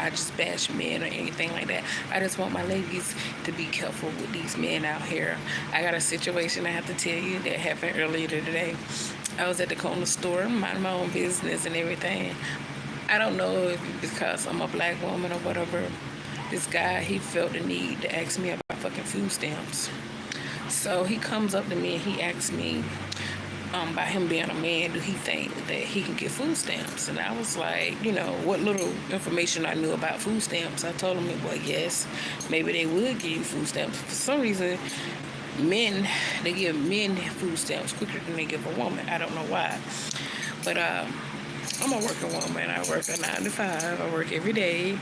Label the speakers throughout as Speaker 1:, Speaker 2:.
Speaker 1: I just bash men or anything like that. I just want my ladies to be careful with these men out here. I got a situation I have to tell you that happened earlier today. I was at the corner store, minding my own business and everything. I don't know if it's because I'm a black woman or whatever. This guy, he felt the need to ask me about fucking food stamps. So he comes up to me and he asks me, by him being a man, do he think that he can get food stamps? And I was like, what little information I knew about food stamps. I told him, well, yes, maybe they would give you food stamps. For some reason, men, they give men food stamps quicker than they give a woman. I don't know why. But I'm a working woman. I work a 9 to 5. I work every day.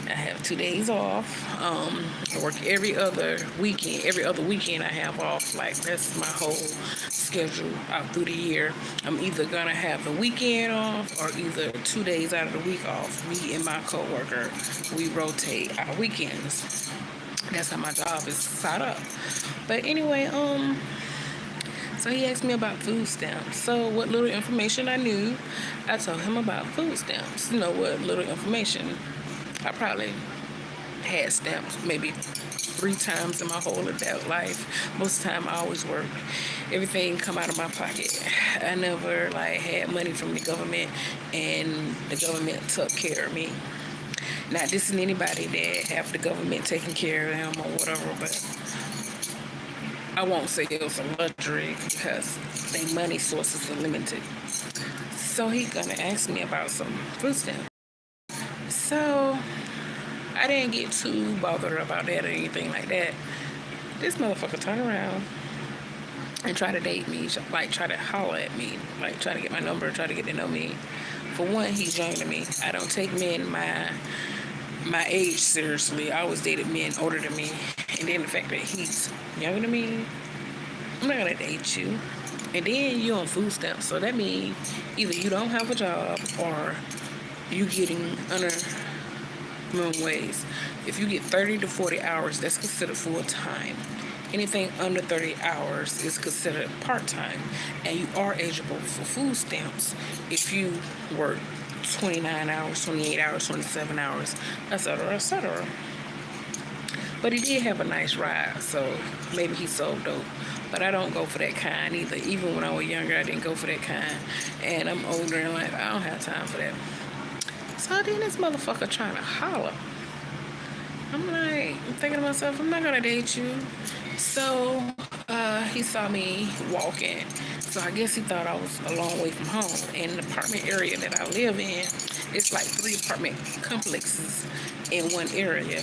Speaker 1: I have 2 days off. I work every other weekend. Every other weekend I have off. Like, that's my whole schedule out through the year. I'm either going to have the weekend off or either 2 days out of the week off. Me and my coworker, we rotate our weekends. That's how my job is set up. But anyway, so he asked me about food stamps. So what little information I knew, I told him about food stamps. What little information. I probably had stamps maybe 3 times in my whole adult life. Most of the time I always worked. Everything come out of my pocket. I never had money from the government, and the government took care of me. Not dissing anybody that have the government taking care of them or whatever, but I won't say it was a luxury because their money sources are limited. So he's gonna ask me about some food stamps. So I didn't get too bothered about that or anything like that. This motherfucker turned around and try to date me, try to holler at me, try to get my number, try to get to know me. For one, he's younger than me. I don't take men my age seriously. I always dated men older than me. And then the fact that he's younger than me, I'm not gonna date you. And then you're on food stamps, so that means either you don't have a job or you getting under minimum wage. If you get 30 to 40 hours, that's considered full time. Anything under 30 hours is considered part-time, and you are eligible for food stamps if you work 29 hours, 28 hours, 27 hours, etc., etc. But he did have a nice ride, so maybe he sold dope. But I don't go for that kind either. Even when I was younger, I didn't go for that kind. And I'm older and I don't have time for that. So then this motherfucker trying to holler. I'm thinking to myself, I'm not gonna date you. So he saw me walking. So I guess he thought I was a long way from home. And the apartment area that I live in, it's like 3 apartment complexes in one area.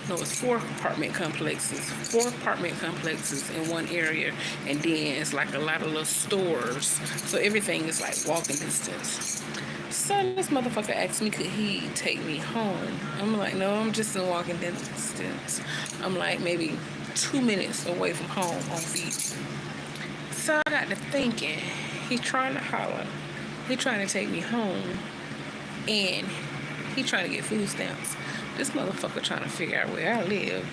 Speaker 1: It's 4 apartment complexes. 4 apartment complexes in one area. And then it's like a lot of little stores. So everything is like walking distance. So this motherfucker asked me, could he take me home? I'm like, no, I'm just in walking distance. I'm like maybe 2 minutes away from home on feet. So I got to thinking, he trying to holler. He trying to take me home. And he trying to get food stamps. This motherfucker trying to figure out where I live.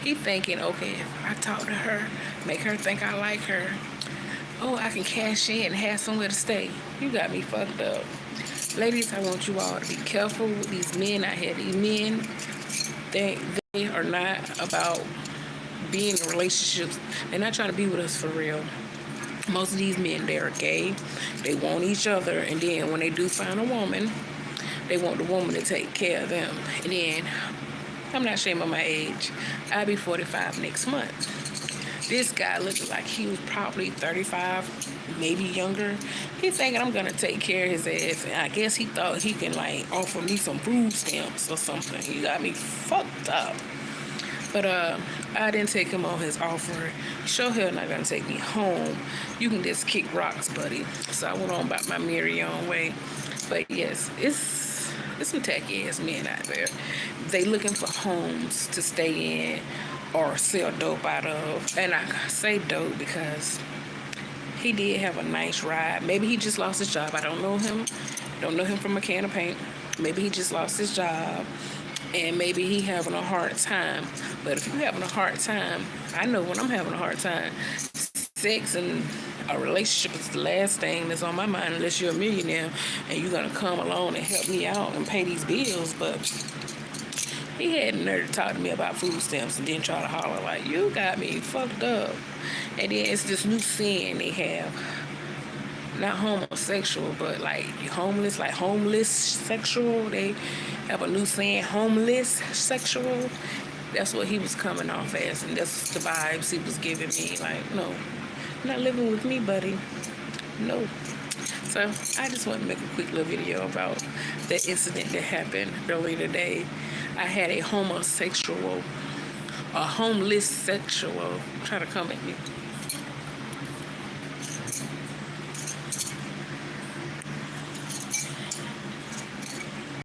Speaker 1: He thinking, okay, if I talk to her, make her think I like her, I can cash in and have somewhere to stay. You got me fucked up. Ladies, I want you all to be careful with these men out here. These men, they are not about being in relationships. They're not trying to be with us for real. Most of these men, they are gay. They want each other. And then when they do find a woman, they want the woman to take care of them. And then, I'm not ashamed of my age. I'll be 45 next month. This guy looked like he was probably 35, maybe younger. He's thinking I'm going to take care of his ass. And I guess he thought he can, offer me some food stamps or something. He got me fucked up. But I didn't take him on his offer. Sure hell not going to take me home. You can just kick rocks, buddy. So I went on about my merry own way. But yes, it's some tacky ass men out there. They looking for homes to stay in or sell dope out of. And I say dope because he did have a nice ride. Maybe he just lost his job. I don't know him. Don't know him from a can of paint. Maybe he just lost his job. And maybe he having a hard time. But if you're having a hard time, I know when I'm having a hard time, sex and a relationship is That's the last thing that's on my mind, unless you're a millionaire and you're gonna come along and help me out and pay these bills. But he had the nerve to talk to me about food stamps and then try to holler like, you got me fucked up. And then it's this new sin they have. Not homosexual, but like homeless, like homeless sexual. They have a new saying, homeless sexual. That's what he was coming off as, and that's the vibes he was giving me. Like, no, you're not living with me, buddy. No. So I just want to make a quick little video about the incident that happened earlier today. I had a homosexual, a homeless sexual try to come at me.